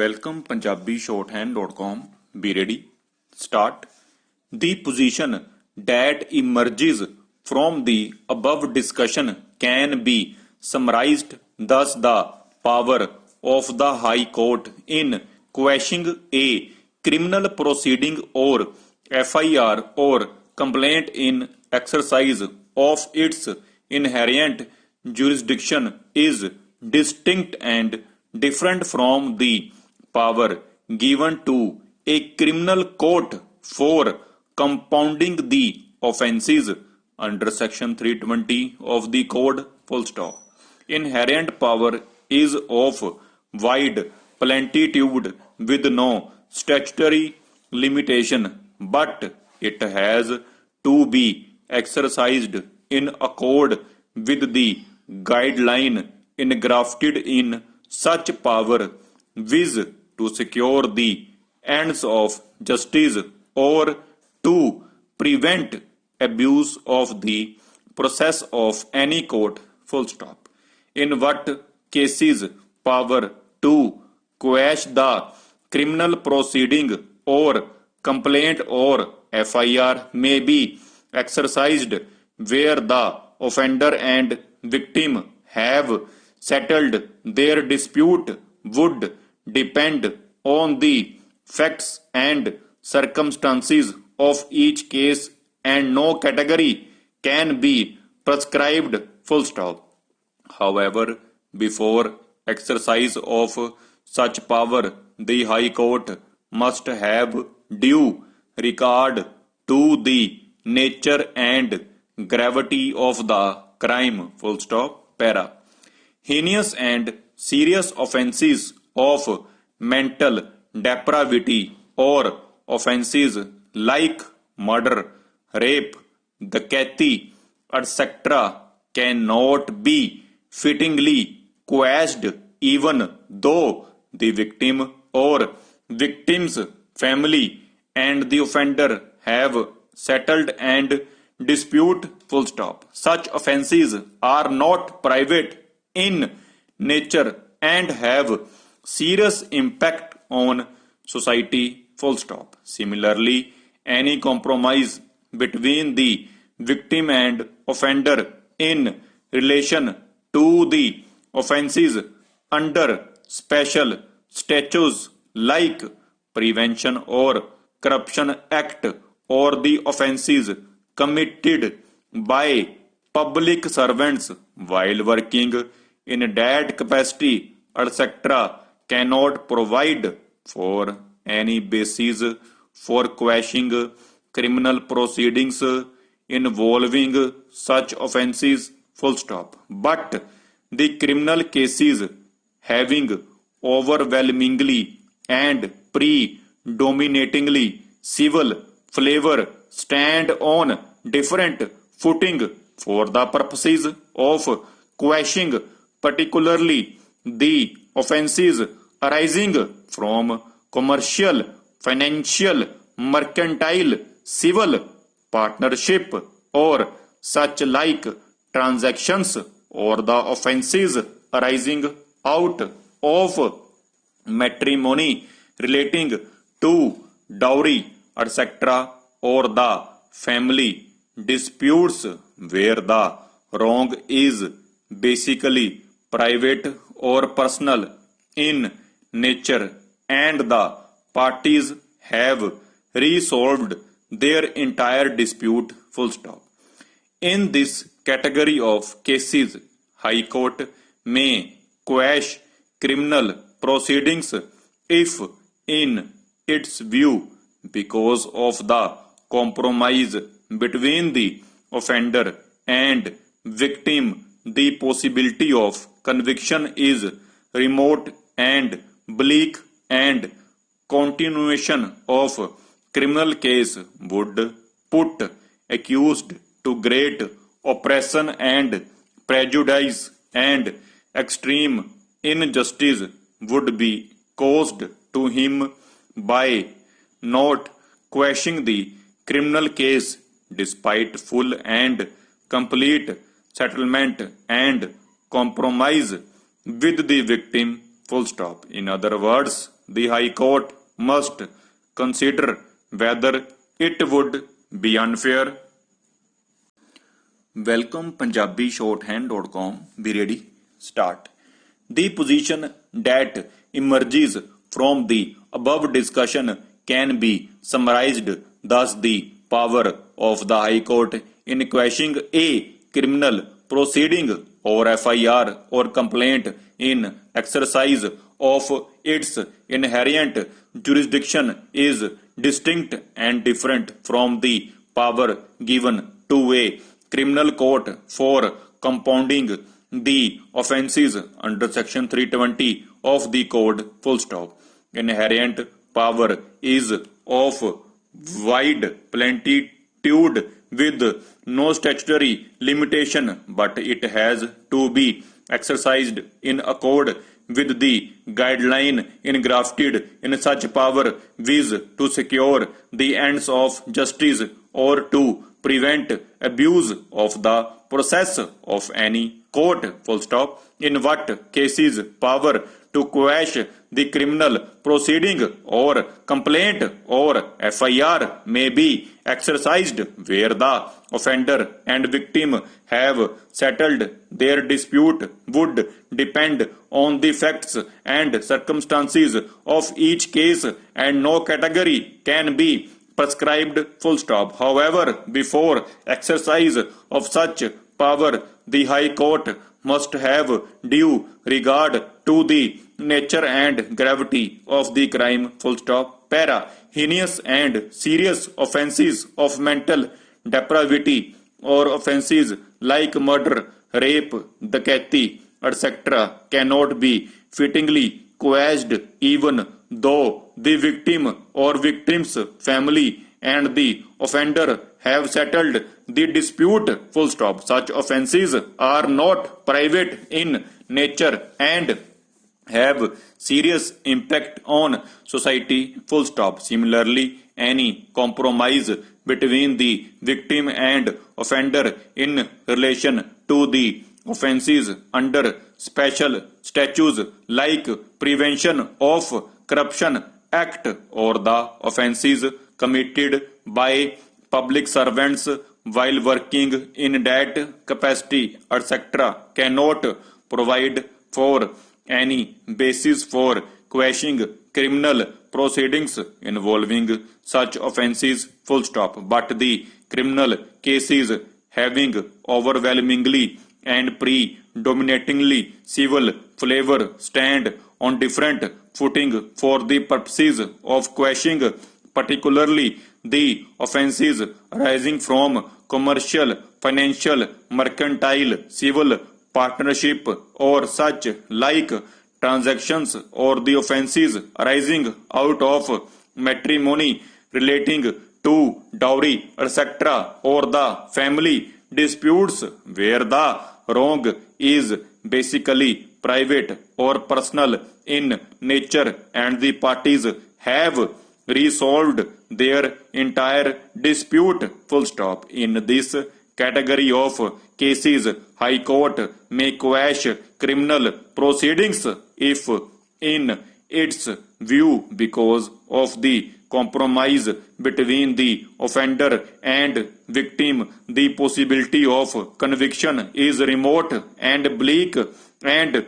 Welcome punjabishorthand.com. Be ready. Start. The position that emerges from the above discussion can be summarized thus: the power of the High Court in quashing a criminal proceeding or FIR or complaint in exercise of its inherent jurisdiction is distinct and different from the power given to a criminal court for compounding the offences under section 320 of the code. Full stop. Inherent power is of wide plenitude with no statutory limitation, but it has to be exercised in accord with the guideline engrafted in such power, viz. To secure the ends of justice or to prevent abuse of the process of any court. Full stop. In what cases power to quash the criminal proceeding or complaint or FIR may be exercised where the offender and victim have settled their dispute would depend on the facts and circumstances of each case, and no category can be prescribed. Full stop. However, before exercise of such power, the High Court must have due regard to the nature and gravity of the crime. Full stop. Para. Heinous and serious offences of mental depravity or offences like murder, rape, dacoity, etc. cannot be fittingly quashed even though the victim or victim's family and the offender have settled and dispute. Full stop. Such offences are not private in nature and have serious impact on society. Full stop. Similarly, any compromise between the victim and offender in relation to the offences under special statutes like Prevention or Corruption Act or the offences committed by public servants while working in that capacity, etc., cannot provide for any basis for quashing criminal proceedings involving such offences. Full stop. But the criminal cases having overwhelmingly and predominatingly civil flavor stand on different footing for the purposes of quashing, particularly the offences arising from commercial, financial, mercantile, civil, partnership, or such like transactions, or the offences arising out of matrimony relating to dowry, etc., or the family disputes where the wrong is basically private or personal in nature and the parties have resolved their entire dispute. Full stop. In this category of cases, High Court may quash criminal proceedings if, in its view, because of the compromise between the offender and victim, the possibility of conviction is remote and bleak, and continuation of criminal case would put accused to great oppression and prejudice, and extreme injustice would be caused to him by not quashing the criminal case despite full and complete settlement and compromise with the victim. Full stop. In other words, the High Court must consider whether it would be unfair. Welcome PunjabiShorthand.com. Be ready. Start. The position that emerges from the above discussion can be summarized thus: the power of the High Court in quashing a criminal proceeding or FIR or complaint in exercise of its inherent jurisdiction is distinct and different from the power given to a criminal court for compounding the offences under section 320 of the code. Full stop. Inherent power is of wide plenitude with no statutory limitation, but it has to be exercised in accord with the guideline engrafted in such power, viz. To secure the ends of justice or to prevent abuse of the process of any court. Full stop. In what cases power to quash the criminal proceeding or complaint or FIR may be exercised where the offender and victim have settled their dispute would depend on the facts and circumstances of each case, and no category can be prescribed. Full stop. However, before exercise of such power, the High Court must have due regard to the nature and gravity of the crime. Full stop. Para. Heinous and serious offences of mental depravity or offences like murder, rape, dacoity, etc. cannot be fittingly quashed even though the victim or victim's family and the offender have settled the dispute. Full stop. Such offences are not private in nature and have serious impact on society. Full stop. Similarly, any compromise between the victim and offender in relation to the offences under special statutes like Prevention of Corruption Act or the offences committed by public servants while working in that capacity, etc., cannot provide for any basis for quashing criminal proceedings involving such offences. Full stop. But the criminal cases having overwhelmingly and predominatingly civil flavor stand on different footing for the purposes of quashing, particularly the offences arising from commercial, financial, mercantile, civil, partnership, or such like transactions, or the offences arising out of matrimony relating to dowry, etc., or the family disputes where the wrong is basically private or personal in nature and the parties have resolved their entire dispute. Full stop. In this category of cases, High Court may quash criminal proceedings if, in its view, because of the compromise between the offender and victim, the possibility of conviction is remote and bleak, and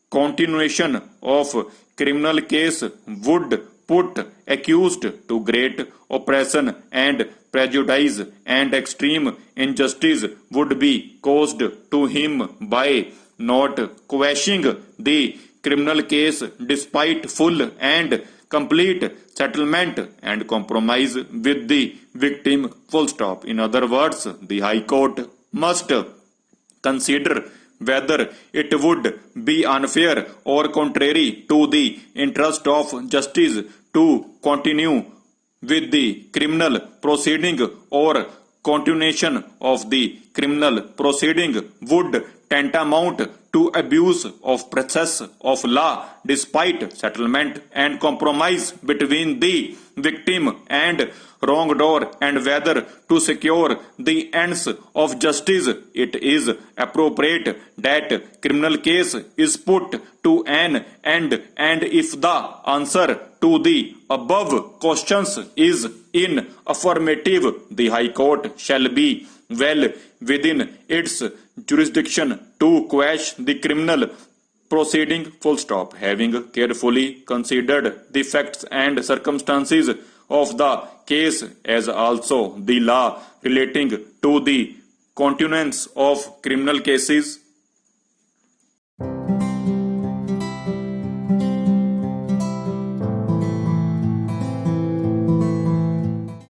continuation of criminal case would put accused to great oppression and prejudice, and extreme injustice would be caused to him by not quashing the criminal case despite full and complete settlement and compromise with the victim. Full stop. In other words, the High Court must consider whether it would be unfair or contrary to the interest of justice to continue with the criminal proceeding, or continuation of the criminal proceeding would tantamount to abuse of process of law despite settlement and compromise between the victim and wrongdoer and whether to secure the ends of justice, it is appropriate that criminal case is put to an end, and if the answer to the above questions is in affirmative, the High Court shall be well within its jurisdiction to quash the criminal proceeding, full stop. Having carefully considered the facts and circumstances of the case, as also the law relating to the continuance of criminal cases,